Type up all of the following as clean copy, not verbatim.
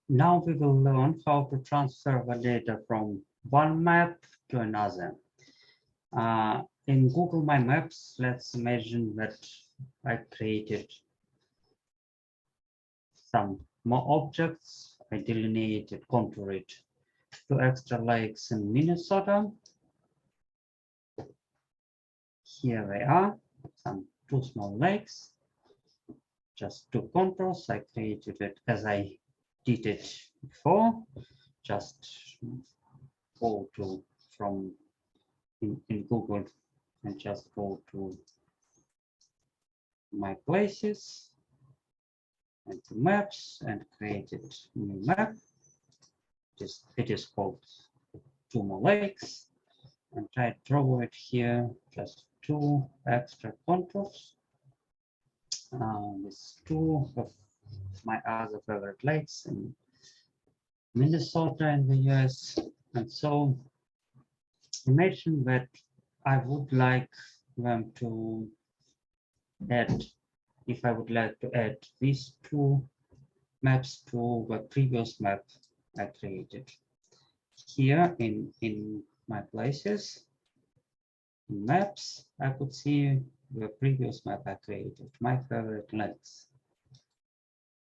Now we will learn how to transfer the data from one map to another. In Google My Maps, let's imagine that I created some more objects. I delineated, contoured two extra lakes in Minnesota. Here they are, two small lakes, just two contours. I created it as I did it before. Just go to from in Google and just go to my places and to maps and created new map. It is called two more lakes, and I draw it here just two extra contours with two of my other favorite lakes in Minnesota in the US. And so imagine that I would like them to add, if I would like to add these two maps to the previous map I created. Here in my places, in maps, I could see the previous map I created, my favorite lakes.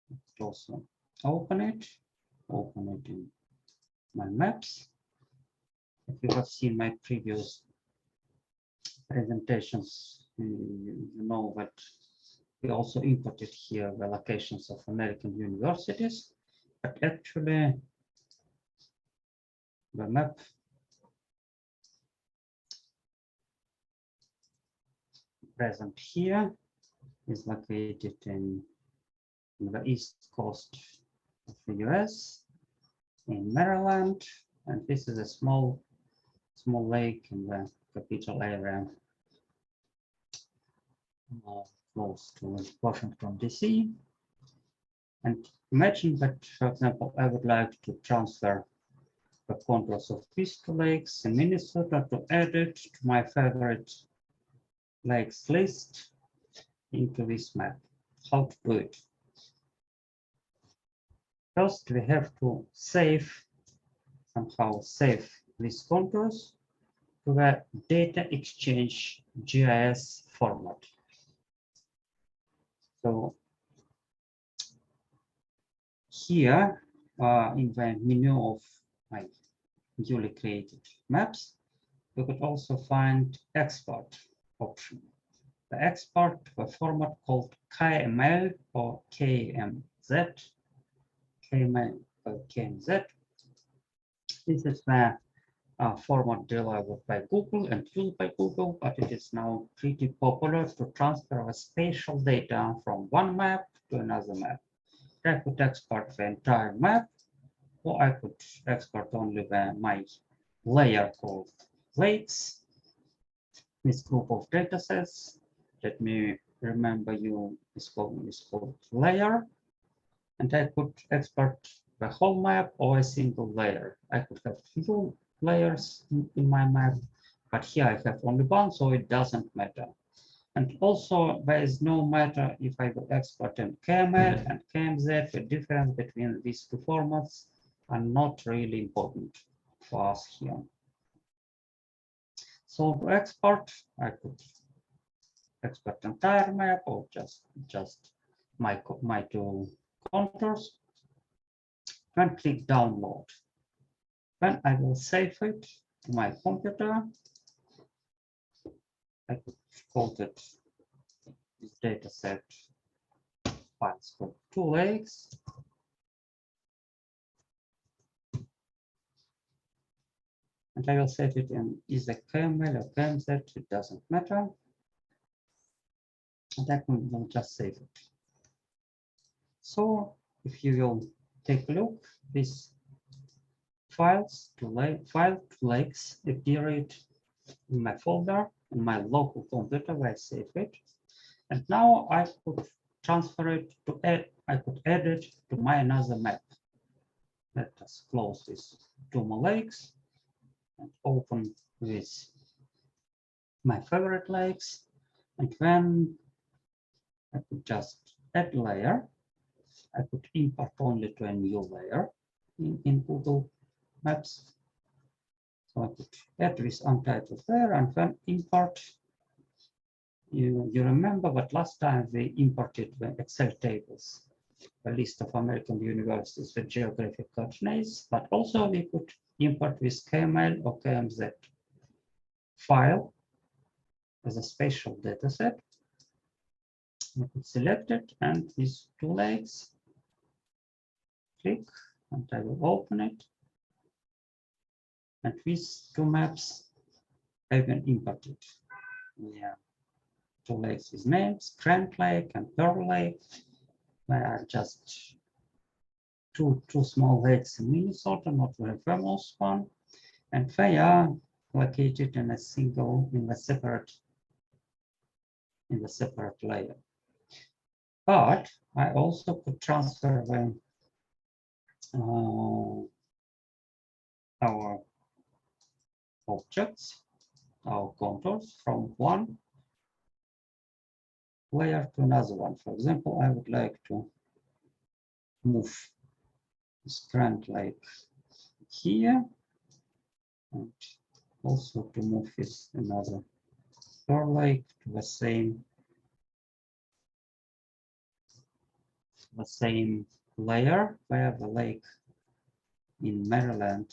Let's also open it in my maps. If you have seen my previous presentations, you know that we also imported here the locations of American universities, but actually the map present here is located in the east coast of the US, in Maryland, and this is a small lake in the capital area close to Washington, DC. And imagine that, for example, I would like to transfer the contours of these two lakes in Minnesota to add it to my favorite lakes list into this map. How to do it? First, we have to somehow save these contours to the data exchange GIS format. So here in the menu of my newly created maps, you could also find export option. The export, the format called KML or KMZ. KML or KMZ. This is the format developed by Google and used by Google, but it is now pretty popular to transfer the spatial data from one map to another map. I could export the entire map, or I could export only my layer called lakes, this group of data sets. Let me remember you is called layer, and I could export the whole map or a single layer. I could have few layers in my map, but here I have only one, so it doesn't matter. And also, there is no matter if I will export in KML and KMZ. The difference between these two formats are not really important for us here. So to export, I could export entire map or just my two contours. Then click download. Then I will save it to my computer. I could call it this data set files for two lakes. And I will save it in either KML or KMZ, it doesn't matter. And I will just save it. So if you will take a look, these files to lakes appeared in my folder in my local computer where I save it. And now I could transfer it to I could add it to my another map. Let us close this two more lakes and open this my favorite lakes. And then I could just add layer. I could import only to a new layer in Google Maps. So I could add this untitled layer and then import. You remember that last time we imported the Excel tables, a list of American universities with geographic coordinates, but also we could import this KML or KMZ file as a spatial data set. We could select it and these two legs, click, and I will open it. And these two maps have been imported. Yeah, two lakes with names, Grand Lake and Pearl Lake. They are just two small lakes in Minnesota, not very famous one. And they are located in a separate layer. But I also could transfer our objects, our contours from one layer to another one. For example, I would like to move this Grand Lake here, and also to move this another Pearl Lake to the same layer where the lake in Maryland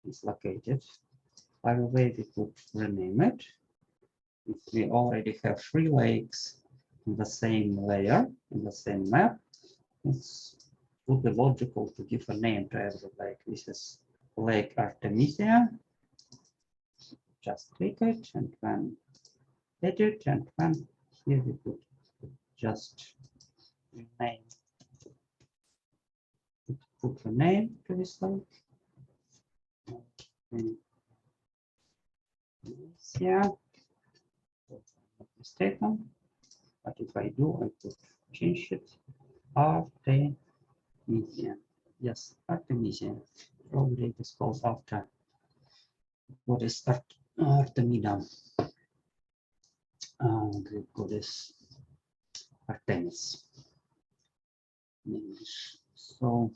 is located. By the way, we could rename it. If we already have 3 lakes in the same layer, in the same map, it would be logical to give a name to every lake. This is Lake Artemisia. Just click it and then edit, and then here we could just rename. Put a name to this lake. Yeah, that's not mistaken. But if I do, I could change it. Artemisia. Yes, Artemisia. Probably it is called after what is Artemida. Greek goddess Artemis in English. So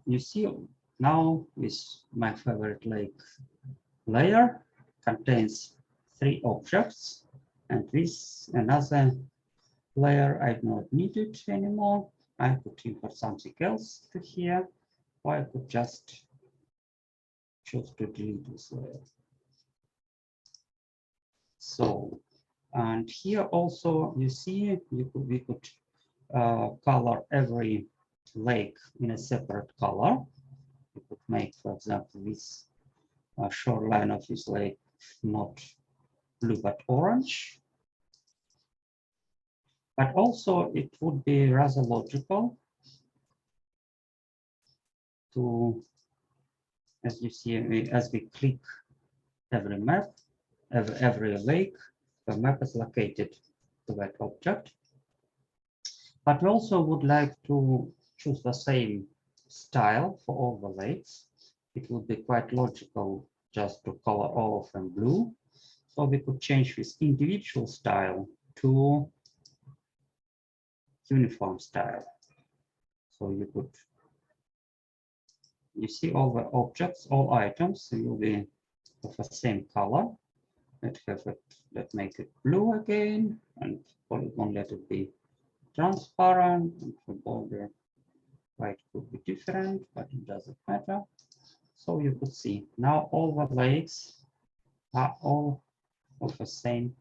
you see now with my favorite lake layer contains 3 objects, and this another layer I don't need it anymore. I could import something else to here, or I could just choose to delete this layer. So, and here also you see we could color every lake in a separate color. You could make, for example, this shoreline of this lake not blue but orange. But also it would be rather logical to, as you see, as we click every map, every lake, the map is located to that object. But we also would like to choose the same style for all the lakes. It would be quite logical just to color all of them blue. So we could change this individual style to uniform style. So you see all the objects, all items will be of the same color. Let's make it blue again, and polygon let it be transparent, and the border white could be different, but it doesn't matter. So you could see now all the lakes are all of the same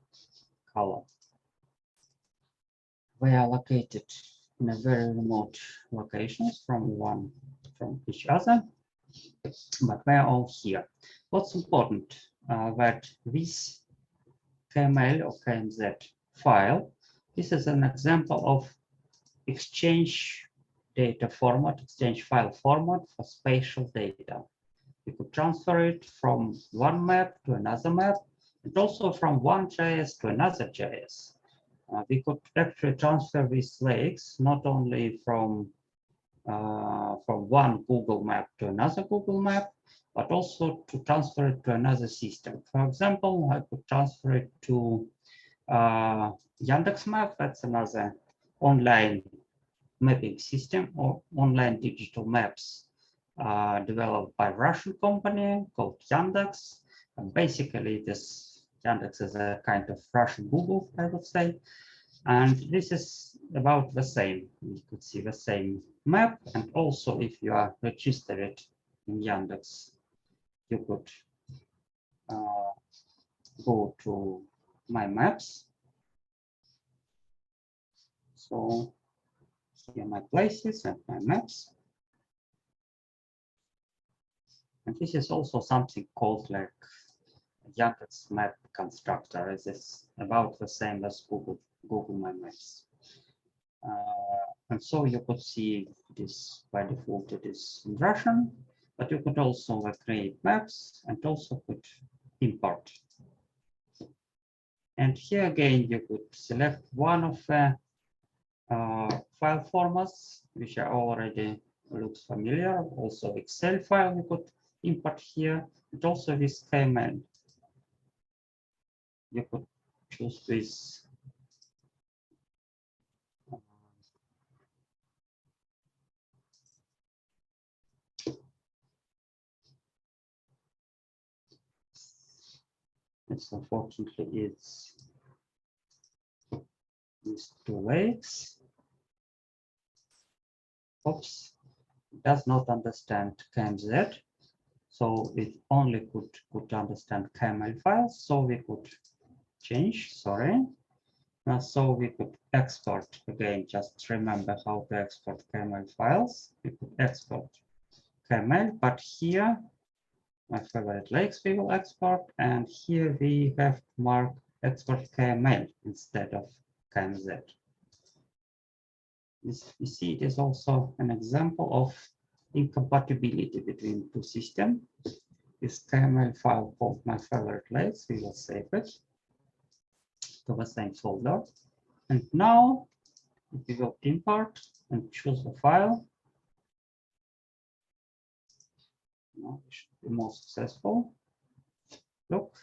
color. They are located in a very remote locations from each other, but they are all here. What's important that this KML or KMZ file, this is an example of exchange data format, exchange file format for spatial data. You could transfer it from one map to another map, and also from one JS to another JS. We could actually transfer these lakes not only from one Google map to another Google map, but also to transfer it to another system. For example, I could transfer it to Yandex Map. That's another online mapping system or online digital maps developed by a Russian company called Yandex. And basically, this Yandex is a kind of Russian Google, I would say. And this is about the same. You could see the same map. And also, if you are registered in Yandex, you could go to My Maps. So here are my places and my maps. And this is also something called like Yandex map constructor. It is about the same as Google My Maps. And so you could see this by default, it is in Russian, but you could also create maps and also could import. And here again, you could select one of the file formats, which are already looks familiar. Also Excel file you could import here, and also this KML. You could choose this unfortunately it's these two lakes. Oops, does not understand KMZ. So it only could understand KML files. So we could change, sorry. So we could export again, just remember how to export KML files. We could export KML, but here my favorite lakes we will export, and here we have to mark export KML instead of KMZ. You see, it is also an example of incompatibility between two systems. This KML file called my favorite lakes, we will save it to the same folder. And now, if we will import and choose the file, now it should be more successful. Look,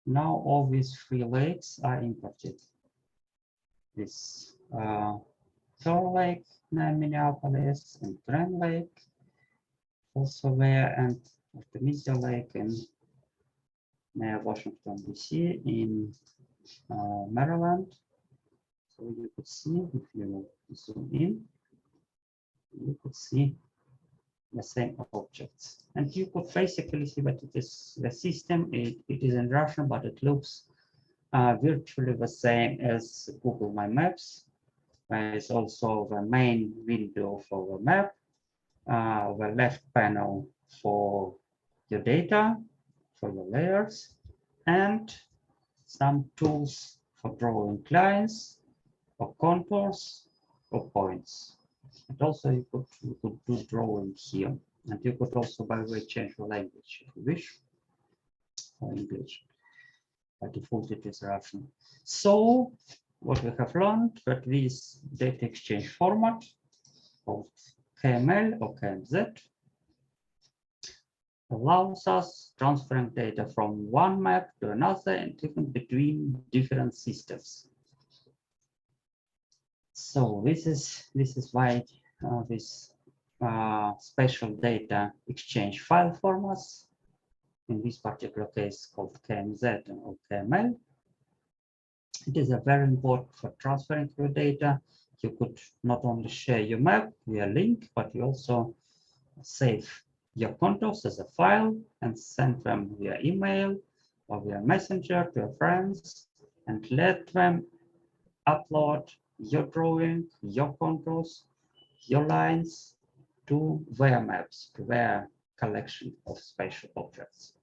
now all these three lakes are imported. This Pearl Lake near Minneapolis and Grand Lake also there, and Artemisia Lake in near Washington, D.C. in Maryland. So you could see, if you zoom in, you could see the same objects. And you could basically see that it is the system, it is in Russian, but it looks virtually the same as Google My Maps. There is also the main window for the map, the left panel for your data, for your layers, and some tools for drawing lines, or contours, or points. And also you could do drawing here. And you could also, by the way, change the language if you wish, or English. By default, it is Russian. So what we have learned that this data exchange format called KML or KMZ allows us transferring data from one map to another and even between different systems. So this is why this special data exchange file formats, in this particular case called KMZ or KML, it is a very important for transferring your data. You could not only share your map via link, but you also save your contours as a file and send them via email or via messenger to your friends and let them upload your drawing, your contours, your lines to their maps, to their collection of spatial objects.